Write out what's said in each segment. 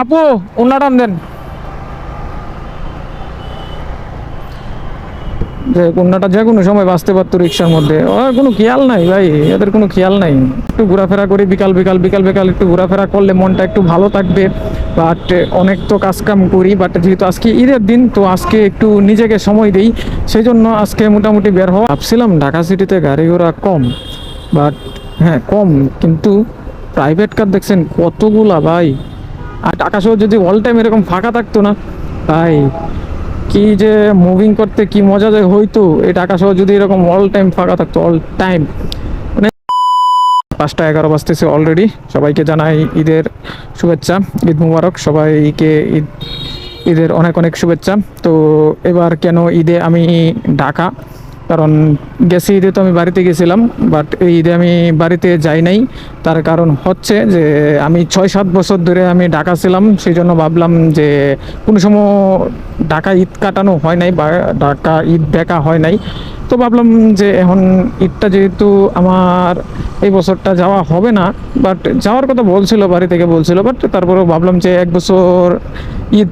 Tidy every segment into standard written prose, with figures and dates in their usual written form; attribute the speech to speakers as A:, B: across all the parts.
A: আপু উন্নাটান দেন, যে কন্যাটা যে কোনো সময় বাঁচতে পারতো রিক্সার মধ্যে। ওর কোনো খেয়াল নাই ভাই, এদের কোনো খেয়াল নাই। একটু ঘোরাফেরা করি বিকাল বিকাল বিকাল বিকাল একটু ঘোরাফেরা করলে মনটা একটু ভালো থাকবে। বাট অনেক তো কাজকাম করি, বাট যেহেতু আজকে ঈদের দিন তো আজকে একটু নিজেকে সময় দিই, সেই জন্য আজকে মোটামুটি বের হওয়া। ভাবছিলাম ঢাকা সিটিতে গাড়ি ঘোড়া কম, বাট হ্যাঁ কম, কিন্তু প্রাইভেট কার দেখছেন কতগুলা ভাই। আর ঢাকা শহর যদি অল টাইম এরকম ফাঁকা থাকতো না ভাই, কি যে মুভিং করতে কি মজা যে হইতো। এই ঢাকা শহর যদি এরকম অল টাইম ফাঁকা থাকতো, অল টাইম। মানে 5টা 11 বাজতেছে অলরেডি। সবাইকে জানাই ঈদের শুভেচ্ছা, ঈদ মুবারক সবাইকে। ঈদের অনেক অনেক শুভেচ্ছা। তো এবার কেন ঈদে আমি ঢাকা, কারণ গেছি ঈদে তো আমি বাড়িতে গেছিলাম, বাট এই ঈদে আমি বাড়িতে যাই নাই। তার কারণ হচ্ছে যে আমি 6-7 বছর ধরে আমি ঢাকা ছিলাম, সেই জন্য ভাবলাম যে কোনো সময় ঢাকা ঈদ কাটানো হয় নাই বা ঢাকা ঈদ দেখা হয় নাই। তো ভাবলাম যে এখন ঈদটা যেহেতু আমার এই বছরটা যাওয়া হবে না, বাট যাওয়ার কথা বলছিল, বাড়ি থেকে বলছিল, বাট তারপরেও ভাবলাম যে এক বছর ঈদ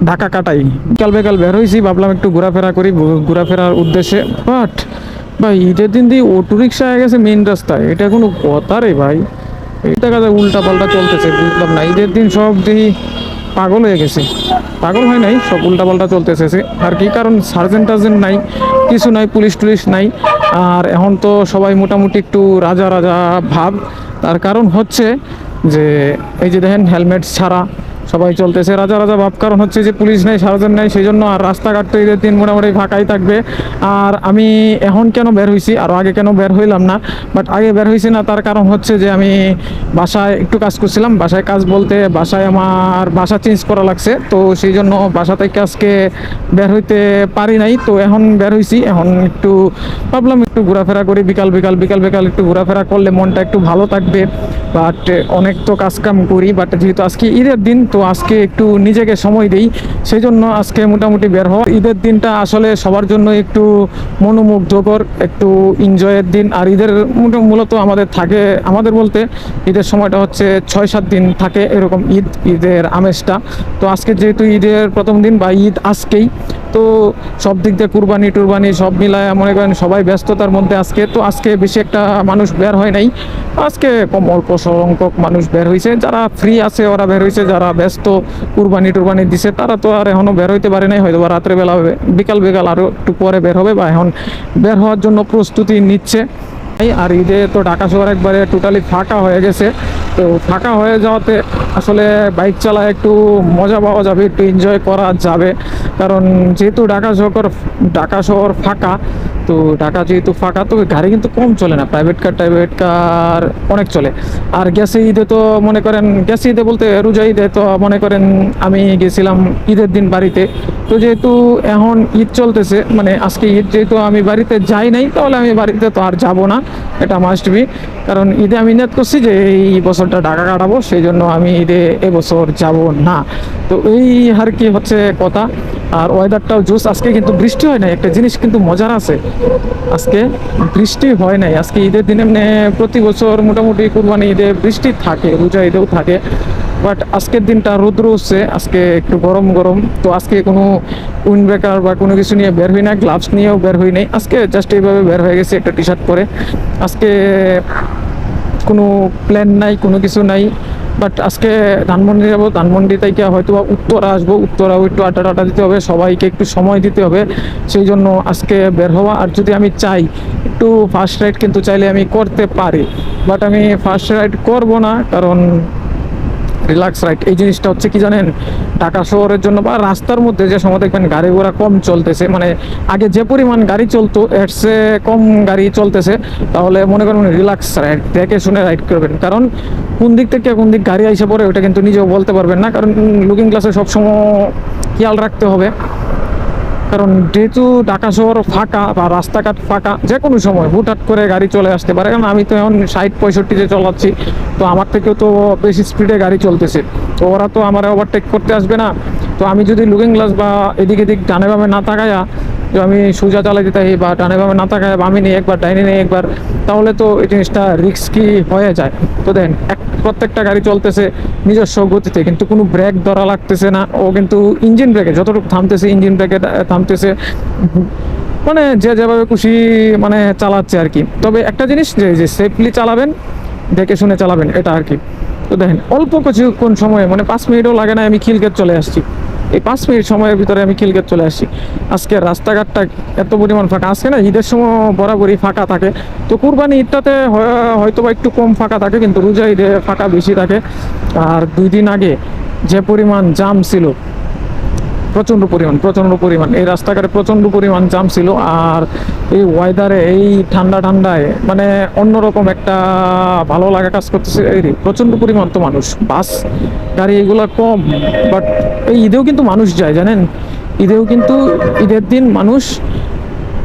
A: ঢাকা কাটাই। বিকাল বেকাল বের হয়েছি, ভাবলাম একটু ঘোরাফেরা করি ঘোরাফেরার উদ্দেশ্যে। বাট ভাই ঈদের দিন দিয়ে অটো রিক্সা হয়ে গেছে মেন রাস্তায়, এটা কোনো কথা রে ভাই? এটা কাজে উল্টা পাল্টা চলতেছে, বুঝলাম না। ঈদের দিন সব দেখি পাগল হয়ে গেছে, পাগল হয় নাই, সব উল্টা পাল্টা চলতেছে আর কি। কারণ সার্জেন্ট টার্জেন্ট নাই, কিছু নাই, পুলিশ টুলিশ নাই। আর এখন তো সবাই মোটামুটি একটু রাজা রাজা ভাব। তার কারণ হচ্ছে যে এই যে দেখেন হেলমেট ছাড়া সবাই চলতেছে রাজা রাজা ভাব। কারণ হচ্ছে যে পুলিশ নাই, সার্জেন্ট নাই, সেই জন্য। আর রাস্তাঘাট তো ঈদের দিন মোটামুটি ফাঁকাই থাকবে। আর আমি এখন কেন বের হয়েছি, আরও আগে কেন বের হইলাম না, বাট আগে বের হয়েছি না তার কারণ হচ্ছে যে আমি বাসায় একটু কাজ করছিলাম। বাসায় কাজ বলতে বাসায় আমার বাসা চেঞ্জ করা লাগছে, তো সেই জন্য বাসা থেকে আজকে বের হইতে পারি নাই। তো এখন বের হয়েছি, এখন একটু ভাবলাম একটু ঘোরাফেরা করি বিকাল বিকাল বিকাল বিকাল একটু ঘোরাফেরা করলে মনটা একটু ভালো থাকবে। বাট অনেক তো কাজকাম করি, বাট যেহেতু আজকে ঈদের দিন তো আজকে একটু নিজেকে সময় দিই, সেই জন্য আজকে মোটামুটি বের হওয়া। ঈদের দিনটা আসলে সবার জন্য একটু মনোমুগ্ধকর, একটু এনজয়ের দিন। আর ঈদের মূলত আমাদের থাকে, আমাদের বলতে ঈদের সময়টা হচ্ছে 6-7 দিন থাকে এরকম ঈদের আমেজটা। তো আজকে যেহেতু ঈদের প্রথম দিন বা ঈদ আজকেই, তো সব দিক দিয়ে কুরবানি টুরবানি সব মিলায় মনে করেন সবাই ব্যস্ততার মধ্যে আজকে। তো আজকে বেশি একটা মানুষ বের হয় নাই, আজকে কম অল্প সংখ্যক মানুষ বের হয়েছে। যারা ফ্রি আছে ওরা বের হয়েছে, যারা ব্যস্ত কুরবানি টুরবানি দিছে তারা তো আর এখনও বের হইতে পারে নাই, হয়তো বা রাত্রেবেলা হবে, বিকাল বিকাল আরও একটু পরে বের হবে বা এখন বের হওয়ার জন্য প্রস্তুতি নিচ্ছে। আর ঈদে তো ঢাকা শহর একবারে টোটালি ফাঁকা হয়ে গেছে। তো ফাঁকা হয়ে যাওয়াতে আসলে বাইক চালায় একটু মজা পাওয়া যাবে, একটু এনজয় করা যাবে। কারণ যেহেতু ঢাকা শহর ফাঁকা, তো ঢাকা যেহেতু ফাঁকা তো গাড়ি কিন্তু কম চলে না, প্রাইভেট কার অনেক চলে। আর গেছে ঈদে তো মনে করেন, গেছে ঈদে বলতে রোজা ঈদে তো মনে করেন আমি গেছিলাম ঈদের দিন বাড়িতে। তো যেহেতু এখন ঈদ চলতেছে, মানে আজকে ঈদ, যেহেতু আমি বাড়িতে যাই নাই, তাহলে আমি বাড়িতে তো আর যাব না, এটা মাস্ট বি। কারণ ঈদে আমি নিয়ত করছি যে এই বছরটা ঢাকা কাটাবো, সেই জন্য আমি ঈদে এবছর যাব না। তো এই আর কি হচ্ছে কথা। আর ওয়েদারটাও জোস, আজকে কিন্তু বৃষ্টি হয় নাই, একটা জিনিস কিন্তু মজার আছে, আজকে বৃষ্টি হয় নাই। আজকে ঈদের দিনে মানে প্রতি বছর মোটামুটি কুরবানি ঈদে বৃষ্টি থাকে, রোজা ঈদেও থাকে, বাট আজকের দিনটা রৌদ্র হচ্ছে, আজকে একটু গরম গরম। তো আজকে কোনো উইন্ড ব্রেকার বা কোনো কিছু নিয়ে বের হই না, গ্লাভস নিয়েও বের হই নাই, আজকে জাস্ট এইভাবে বের হয়ে গেছে একটা টি শার্ট পরে। আজকে কোনো প্ল্যান নাই, কোনো কিছু নাই। বাট আজকে ধানমন্ডি যাবো, ধানমন্ডি থেকে হয়তো বা উত্তরা আসবো, উত্তরাও একটু আড্ডা টাড্ডা দিতে হবে, সবাইকে একটু সময় দিতে হবে, সেই জন্য আজকে বের হওয়া। আর যদি আমি চাই একটু ফার্স্ট রাইড কিন্তু চাইলে আমি করতে পারি, বাট আমি ফার্স্ট রাইড করবো না, কারণ রিল্যাক্স রাইড এই জিনিসটা হচ্ছে কি জানেন, ঢাকা শহরের জন্য বা রাস্তার মধ্যে যে সময় দেখবেন গাড়ি ঘোড়া কম চলতেছে, মানে আগে যে পরিমাণ গাড়ি চলতো এর চেয়ে কম গাড়ি চলতেছে, তাহলে মনে করেন রিল্যাক্স রাইড দেখে শুনে রাইড করবেন। কারণ কোন দিক থেকে কোন দিক গাড়ি আইসে পড়ে ওটা কিন্তু নিজেও বলতে পারবেন না, কারণ লুকিং গ্লাসে সবসময় খেয়াল রাখতে হবে। কারণ যেহেতু ঢাকা শহর ফাঁকা বা রাস্তাঘাট ফাঁকা, যে কোনো সময় হুটহাট করে গাড়ি চলে আসতে পারে। কারণ আমি তো এখন 60-65-তে চালাচ্ছি, তো আমার থেকেও তো বেশি স্পিডে গাড়ি চলতেছে, তো ওরা তো আমার ওভারটেক করতে আসবে না। তো আমি যদি লুকিং গ্লাস বা এদিক এদিক ডানে বামে না তাকায়া, যে আমি সোজা চালাই দিতে বা ডানে বামে না তাকায় বামে নিয়ে একবার ডাইনে নিয়ে একবার, তাহলে তো এই জিনিসটা রিস্কি হয়ে যায়। তো দেন প্রত্যেকটা গাড়ি চলতেছে নিজস্ব গতিতে, কিন্তু কোনো ব্রেক ধরা লাগতেছে না। ও কিন্তু ইঞ্জিন ব্রেকে যতটুকু থামতেছে ইঞ্জিন ব্রেকে থামতেছে, মানে যে যেভাবে খুশি মানে চালাচ্ছে আর কি। তবে একটা জিনিস যে সেফলি চালাবেন, দেখে শুনে চালাবেন, এটা আর কি। তো দেখেন অল্প কিছুক্ষণ সময়ে, মানে 5 মিনিটও লাগে না, আমি খিলক্ষেত চলে আসছি। এই 5 মিনিট সময়ের ভিতরে আমি খিলক্ষেত চলে আসছি। আজকে রাস্তাঘাটটা এত পরিমাণ ফাঁকা, আজকে না ঈদের সময় বরাবরই ফাঁকা থাকে। তো কুরবানি ঈদটাতে হয়তো বা একটু কম ফাঁকা থাকে, কিন্তু রোজা ঈদে ফাঁকা বেশি থাকে। আর 2 দিন আগে যে পরিমাণ জাম ছিল, প্রচণ্ড পরিমাণ এই রাস্তাঘাটে প্রচণ্ড পরিমাণ জাম ছিল। আর এই ওয়েদারে, এই ঠান্ডায় মানে অন্যরকম একটা ভালো লাগা কাজ করতেছে। এই প্রচণ্ড পরিমাণ তো মানুষ, বাস গাড়ি এগুলো কম, বাট এই ঈদেও কিন্তু মানুষ যায় জানেন। ঈদের দিন মানুষ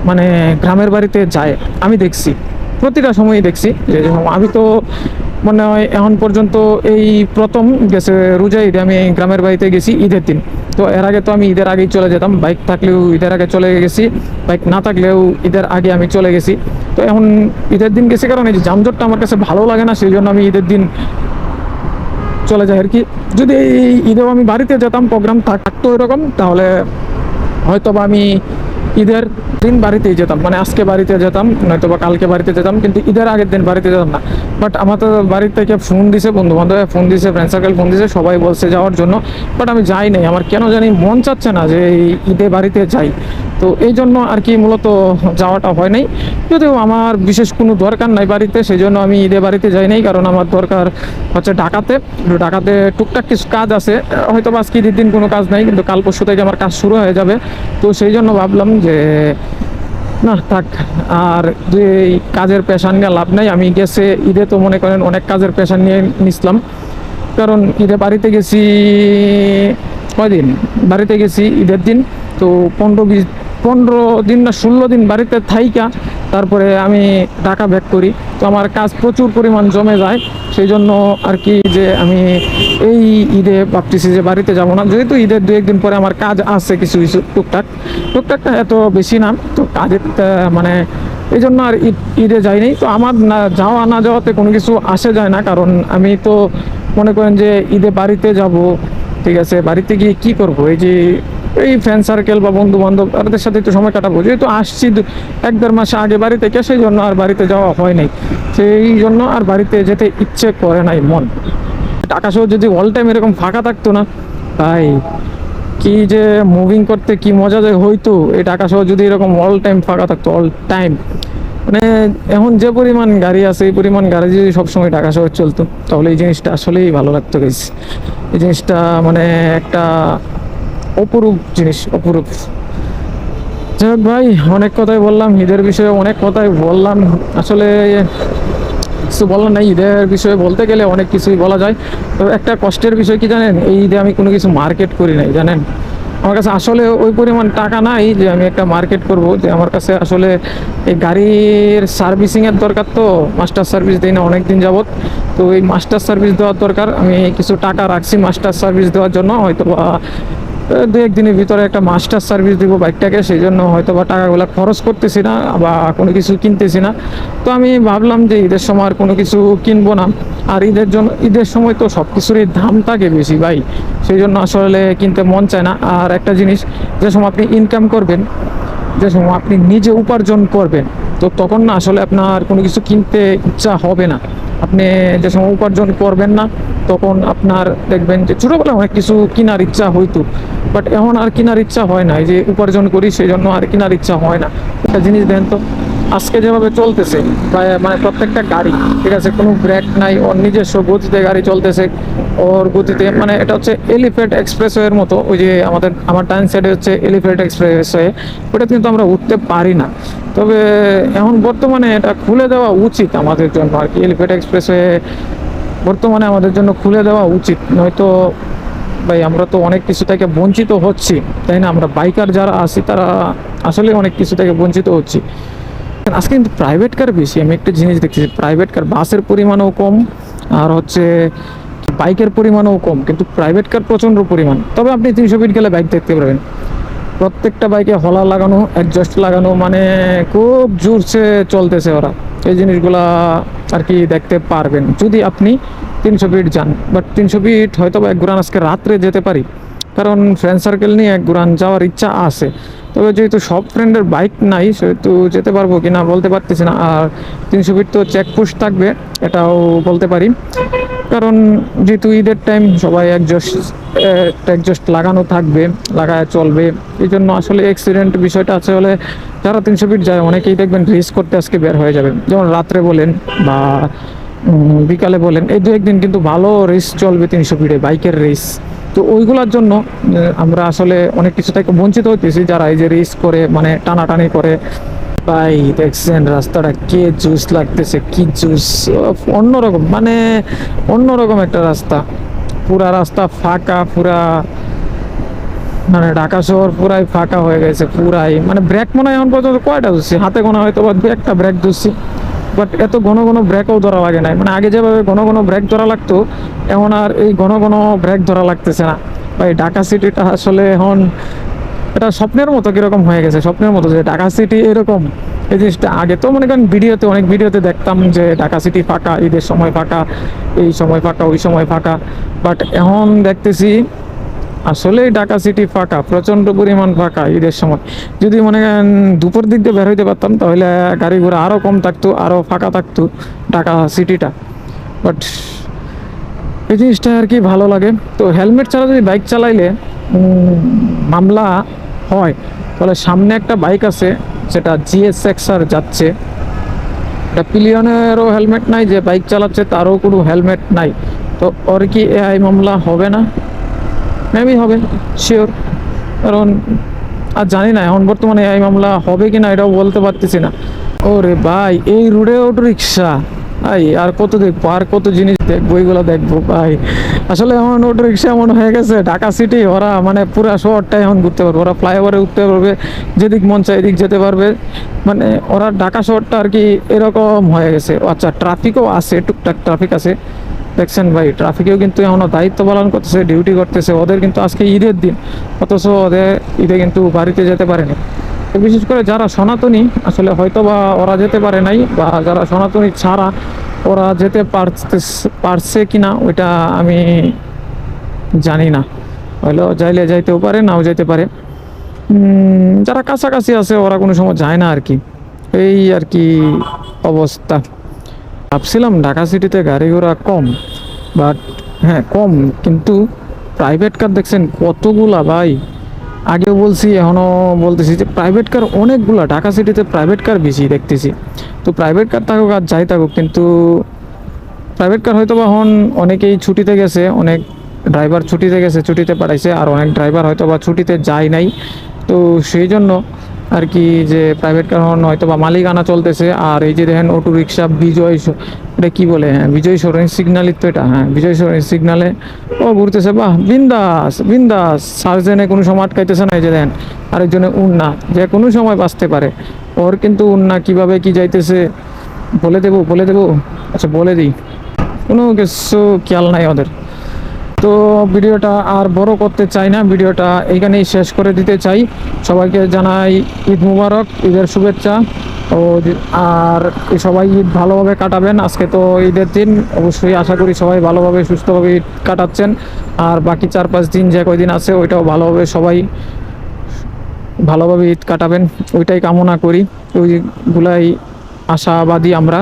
A: মানে গ্রামের বাড়িতে যায়, আমি দেখছি, প্রতিটা সময়ই দেখছি। যে আমি তো মনে হয় এখন পর্যন্ত এই প্রথম গেছে রোজা ঈদে আমি গ্রামের বাড়িতে গেছি ঈদের দিন। তো এর আগে তো আমি ঈদের আগেই চলে যেতাম, বাইক থাকলেও ঈদের আগে চলে গেছি, বাইক না থাকলেও ঈদের আগে আমি চলে গেছি। তো এখন ঈদের দিন গেছি, কারণ এই যে যানজটটা আমার কাছে ভালো লাগে না, সেই জন্য আমি ঈদের দিন চলে যাই আর কি। যদি এই ঈদেও আমি বাড়িতে যেতাম, প্রোগ্রাম থাকতো এরকম, তাহলে হয়তো বা আমি ঈদের দিন বাড়িতেই যেতাম, মানে আজকে বাড়িতে যেতাম, নয়তো বা কালকে বাড়িতে যেতাম, কিন্তু ঈদের আগের দিন বাড়িতে যেতাম না। বাট আমার তো বাড়ির থেকে ফোন দিছে, বন্ধু বান্ধব ফোন দিছে, ফ্রেন্ড সার্কেল ফোন দিছে, সবাই বলছে যাওয়ার জন্য। বাট আমি যাই নাই, আমার কেন জানি মন চাচ্ছে না যে এই ঈদে বাড়িতে যাই। তো এই জন্য আর কি মূলত যাওয়াটা হয় নাই। যদিও আমার বিশেষ কোনো দরকার নাই বাড়িতে, সেই জন্য আমি ঈদে বাড়িতে যাই নাই। কারণ আমার দরকার হচ্ছে ঢাকাতে টুকটাক কিছু কাজ আছে, হয়তো বা আজকে ঈদের দিন কোনো কাজ নাই, কিন্তু কাল পরশু থেকে আমার কাজ শুরু হয়ে যাবে। তো সেই জন্য ভাবলাম যে না থাক, আর এই কাজের পেশান নিয়ে লাভ নাই। আমি গেছে ঈদে তো মনে করেন অনেক কাজের পেশান নিয়ে নিছিলাম, কারণ ঈদে বাড়িতে গেছি কয়দিন, বাড়িতে গেছি ঈদের দিন তো 15 দিন না 16 দিন বাড়িতে থাইকা তারপরে আমি ঢাকা ব্যাক করি। তো আমার কাজ প্রচুর পরিমাণ জমে যায়, সেই জন্য আর কি যে আমি এই ঈদে ভাবতেছি যে বাড়িতে যাব না। যেহেতু ঈদের 2-1 দিন পরে আমার কাজ আছে কিছু কিছু টুকটাক এত বেশি না, তো কাজের মানে এই জন্য আর ঈদে যাইনি। তো আমার না যাওয়া না যাওয়াতে কোনো কিছু আসে যায় না, কারণ আমি তো মনে করেন যে ঈদে বাড়িতে যাব, ঠিক আছে, বাড়িতে গিয়ে কি করব, এই যে এই ফ্রেন্ড সার্কেল বা বন্ধু বান্ধব তাদের সাথে একটু সময় কাটাবো। যেহেতু আসছি 1-1.5 মাস আগে বাড়ি থেকে, সেই জন্য আর বাড়িতে যাওয়া হয় নাই, সেই জন্য আর বাড়িতে যেতে ইচ্ছে করে নাই মন। ঢাকা শহর যদি অল টাইম এরকম ফাঁকা থাকতো না ভাই, কি যে মুভিং করতে কি মজা যে হইতো। এই ঢাকা শহর যদি এরকম অল টাইম ফাঁকা থাকতো, অল টাইম, মানে এখন যে পরিমাণ গাড়ি আছে, এই পরিমাণ গাড়ি যদি সবসময় ঢাকা শহর চলতো, তাহলে এই জিনিসটা আসলেই ভালো লাগতো গাইস। এই জিনিসটা মানে একটা অপরূপ জিনিস, অপরূপ। যাই হোক ভাই, অনেক কথাই বললাম ঈদের বিষয়ে, অনেক কথাই বললাম। আসলে কিছু বলার নাই, ঈদের বিষয়ে বলতে গেলে অনেক কিছুই বলা যায়। তো একটা কষ্টের বিষয় কি জানেন, এই ঈদে আমি কোনো কিছু মার্কেট করি নাই জানেন। আমার কাছে আসলে ওই পরিমাণ টাকা নাই যে আমি একটা মার্কেট করব। যে আমার কাছে আসলে এই গাড়ির সার্ভিসিংয়ের দরকার, তো মাস্টার সার্ভিস দিই না অনেক দিন যাবত। তো এই মাস্টার সার্ভিস দেওয়ার দরকার, আমি কিছু টাকা রাখছি মাস্টার সার্ভিস দেওয়ার জন্য। হয়তো বা 2-1 দিনের ভিতরে একটা মাস্টার সার্ভিস দিব বাইকটাকে, সেই জন্য হয়তো বা টাকাগুলো খরচ করতেছি না বা কোনো কিছু কিনতেছি না। তো আমি ভাবলাম যে ঈদের সময় আর কোনো কিছু কিনবো না। আর ঈদের সময় তো সব কিছুরই দাম থাকে বেশি ভাই, সেই জন্য আসলে কিনতে মন চায় না। আর একটা জিনিস, যে সময় আপনি ইনকাম করবেন, যে সময় আপনি নিজে উপার্জন করবেন, তো তখন না আসলে আপনার কোনো কিছু কিনতে ইচ্ছা হবে না। আপনি যে সময় উপার্জন করবেন না, তখন আপনার দেখবেন যে ছোটোবেলায় অনেক কিছু কেনার ইচ্ছা হইতো, বাট এখন আর কেনার ইচ্ছা হয় না। এই যে উপার্জন করি, সেই জন্য আর কেনার ইচ্ছা হয় না। একটা জিনিস দেন তো, আজকে যেভাবে চলতেছে প্রায় মানে প্রত্যেকটা গাড়ি, ঠিক আছে, কোনো ব্রেক নাই, ওর নিজস্ব গতিতে গাড়ি চলতেছে, ওর গতিতে, মানে এটা হচ্ছে এলিফ্যান্ট এক্সপ্রেসওয়ের মতো। ওই যে আমার ডান সাইডে হচ্ছে এলিফ্যান্ট এক্সপ্রেসওয়ে, ওটা কিন্তু আমরা উঠতে পারি না। তবে এখন বর্তমানে এটা খুলে দেওয়া উচিত আমাদের জন্য আর কি। এলিফ্যান্ট এক্সপ্রেসওয়ে বর্তমানে আমাদের জন্য খুলে দেওয়া উচিত, নয়তো ভাই আমরা তো অনেক কিছু থেকে বঞ্চিত হচ্ছি, তাই না? আমরা বাইকার যারা আছি তারা আসলে অনেক কিছু থেকে বঞ্চিত হচ্ছি। আজকে কিন্তু প্রাইভেট কার বেশি, আমি একটা জিনিস দেখতেছি, প্রাইভেট কার, বাসের পরিমাণও কম, আর হচ্ছে বাইকের পরিমাণও কম, কিন্তু প্রাইভেট কার প্রচণ্ড পরিমাণ। তবে আপনি 300 ফিট গেলে বাইক দেখতে পারবেন, প্রত্যেকটা বাইকে হলা লাগানো, অ্যাডজাস্ট লাগানো, মানে খুব জোরসে চলতেছে ওরা। এই জিনিসগুলা আর কি দেখতে পারবেন যদি আপনি 300 ফিট যান, বাট 300 ফিট হয়তো বা এক ঘুরান আজকে রাত্রে যেতে পারি, কারণ ফ্রেন্ড সার্কেল নিয়ে এক ঘুরান যাওয়ার ইচ্ছা আছে। তবে যেহেতু সব ফ্রেন্ডের বাইক নাই, সেহেতু যেতে পারবো কি না বলতে পারতেছি না। আর 300 ফিট তো চেকপোস্ট থাকবে, এটাও বলতে পারি, কারণ যেহেতু ঈদের টাইম সবাই একজস্ট লাগানো থাকবে, লাগায় চলবে। এই জন্য আসলে অ্যাক্সিডেন্ট বিষয়টা আছে হলে যারা 300 ফিট যায় অনেকেই দেখবেন রেস করতে আজকে বের হয়ে যাবে, যেমন রাত্রে বলেন বা বিকালে বলেন, এই দু একদিন কিন্তু ভালো রেস চলবে 300 ফিটে, বাইকের রেস। তো ওইগুলোর জন্য আমরা আসলে অনেক কিছু থেকে বঞ্চিত হইতেছি, যারা এই যে রেস করে মানে টানাটানি করে। ভাই দেখছেন রাস্তাটা কে জুস লাগতেছে, কি জুস, অন্যরকম মানে অন্যরকম একটা রাস্তা। পুরা রাস্তা ফাঁকা, পুরা মানে ঢাকা শহর পুরাই ফাঁকা হয়ে গেছে, পুরাই মানে ব্রেক মনে হয় এখন পর্যন্ত কয়টা ধরছি, হাতে গোনা হয়তো বা 2-1টা ব্রেক ধরছি, বাট এত ঘন ঘন ব্রেকও ধরা লাগে নাই। মানে আগে যেভাবে ঘন ঘন ব্রেক ধরা লাগতো, এখন আর এই ঘন ঘন ব্রেক ধরা লাগতেছে না। ভাই ঢাকা সিটিটা আসলে এখন এটা স্বপ্নের মতো কিরকম হয়ে গেছে, স্বপ্নের মতো যে ঢাকা সিটি এরকম। এই জিনিসটা আগে তো মনে করেন ভিডিওতে, অনেক ভিডিওতে দেখতাম যে ঢাকা সিটি ফাঁকা, ঈদের সময় ফাঁকা, এই সময় ফাঁকা, ওই সময় ফাঁকা, বাট এখন দেখতেছি আসলেই ঢাকা সিটি ফাঁকা, প্রচণ্ড পরিমাণ ফাঁকা ঈদের সময়। যদি মনে করেন দুপুর দিক দিয়ে বের হইতে পারতাম, তাহলে গাড়ি ঘোড়া আরও কম থাকতো, আরও ফাঁকা থাকতো ঢাকা সিটিটা। বাট এই জিনিসটা আর কি ভালো লাগে। তো হেলমেট ছাড়া যদি বাইক চালাইলে মামলা হয়, তাহলে সামনে একটা বাইক আছে যেটা GSX-R যাচ্ছে, এটা পিলিয়নেরও হেলমেট নাই, যে বাইক চালাচ্ছে তারও কোনো হেলমেট নাই। তো ওর কি AI মামলা হবে না? মেবি হবে, শিওর। কারণ আর জানি না এখন বর্তমানে এই মামলা হবে কি না, এটাও বলতে পারতেছি না। ওরে ভাই এই রোডে অটো রিক্সা, ভাই আর কত দেখবো, আর কত জিনিস দেখবো, এইগুলো দেখবো ভাই। আসলে এখন অটো রিক্সা এমন হয়ে গেছে ঢাকা সিটি, ওরা মানে পুরো শহরটাই এখন ঘুরতে পারবে, ওরা ফ্লাইওভারে উঠতে পারবে, যেদিক মন চায় এদিক যেতে পারবে। মানে ওরা ঢাকা শহরটা আর কি এরকম হয়ে গেছে। আচ্ছা ট্রাফিকও আছে, টুকটাক ট্রাফিক আছে, দেখছেন ভাই ট্রাফিকেও কিন্তু এখনও দায়িত্ব পালন করতেছে, ডিউটি করতেছে। ওদের কিন্তু আজকে ঈদের দিন, অথচ ওদের ঈদে কিন্তু বাড়িতে যেতে পারেনি। তো বিশেষ করে যারা সনাতনী আসলে হয়তো বা ওরা যেতে পারে নাই, বা যারা সনাতনী ছাড়া ওরা যেতে পারছে কিনা ওইটা আমি জানি না। হয়তো যাইলে যাইতেও পারে, নাও যাইতে পারে। যারা কাছাকাছি আছে ওরা কোনো সময় যায় না আর কি, এই আর কি অবস্থা। ভাবছিলাম ঢাকা সিটিতে গাড়ি ঘোড়া কম, বাট হ্যাঁ কম, কিন্তু প্রাইভেট কার দেখছেন কতগুলা ভাই। আগেও বলছি এখনও বলতেছি যে প্রাইভেট কার অনেকগুলা, ঢাকা সিটিতে প্রাইভেট কার বেশি দেখতেছি। তো প্রাইভেট কার থাকুক আর যাই থাকুক, কিন্তু প্রাইভেট কার হয়তো বা এখন অনেকেই ছুটিতে গেছে, অনেক ড্রাইভার ছুটিতে গেছে, ছুটিতে পাঠাইছে, আর অনেক ড্রাইভার হয়তো বা ছুটিতে যায় নাই। তো সেই জন্য আর কি যে প্রাইভেট কার হয়তো বা মালিকানা চলতেছে। আর এই যে দেখেন অটো রিক্সা এটা কি বলে, হ্যাঁ বিজয় সরণি সিগন্যালই তো এটা, হ্যাঁ বিজয় সরণি সিগনালে ও ঘুরতেছে, বাহ বিন্দাস বিন্দাস। সার্জেনে কোনো সময় আটকাইতেছে না। এই যে দেখেন আরেকজনে উন্না, যে কোনো সময় বাঁচতে পারে। ওর কিন্তু উন্না কিভাবে কি যাইতেছে বলে দেবো। আচ্ছা বলে দিই, কোনো কিছু খেয়াল নাই ওদের। তো ভিডিওটা আর বড় করতে চাই না, ভিডিওটা এইখানেই শেষ করে দিতে চাই। সবাইকে জানাই ঈদ মুবারক, ঈদের শুভেচ্ছা। ও আর সবাই ঈদ ভালোভাবে কাটাবেন। আজকে তো ঈদের দিন, অবশ্যই আশা করি সবাই ভালোভাবে সুস্থভাবে ঈদ কাটাচ্ছেন। আর বাকি 4-5 দিন যে কয়দিন আছে ওইটাও ভালোভাবে সবাই ভালোভাবে ঈদ কাটাবেন, ওইটাই কামনা করি, ওইগুলাই আশাবাদী আমরা।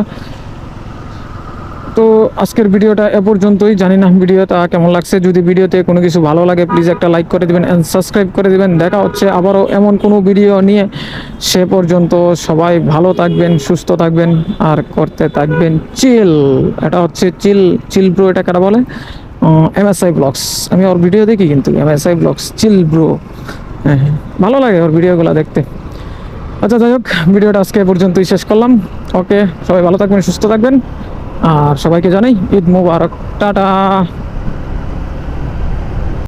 A: তো আজকের ভিডিওটা এ পর্যন্তই। জানি না ভিডিওটা কেমন লাগছে, যদি ভিডিওতে কোনো কিছু ভালো লাগে প্লিজ একটা লাইক করে দিবেন অ্যান্ড সাবস্ক্রাইব করে দিবেন। দেখা হচ্ছে আবারও এমন কোনো ভিডিও নিয়ে, সে পর্যন্ত সবাই ভালো থাকবেন, সুস্থ থাকবেন, আর করতে থাকবেন চিল। এটা হচ্ছে চিল ব্রো, এটা কারা বলে, MSI ব্লগস। আমি ওর ভিডিও দেখি কিন্তু, MSI ব্লগস চিল ব্রো, হ্যাঁ ভালো লাগে ওর ভিডিওগুলো দেখতে। আচ্ছা যাই হোক, ভিডিওটা আজকে এ পর্যন্তই শেষ করলাম। ওকে, সবাই ভালো থাকবেন, সুস্থ থাকবেন, আর সবাইকে জানাই ঈদ মুবারক, টাটা।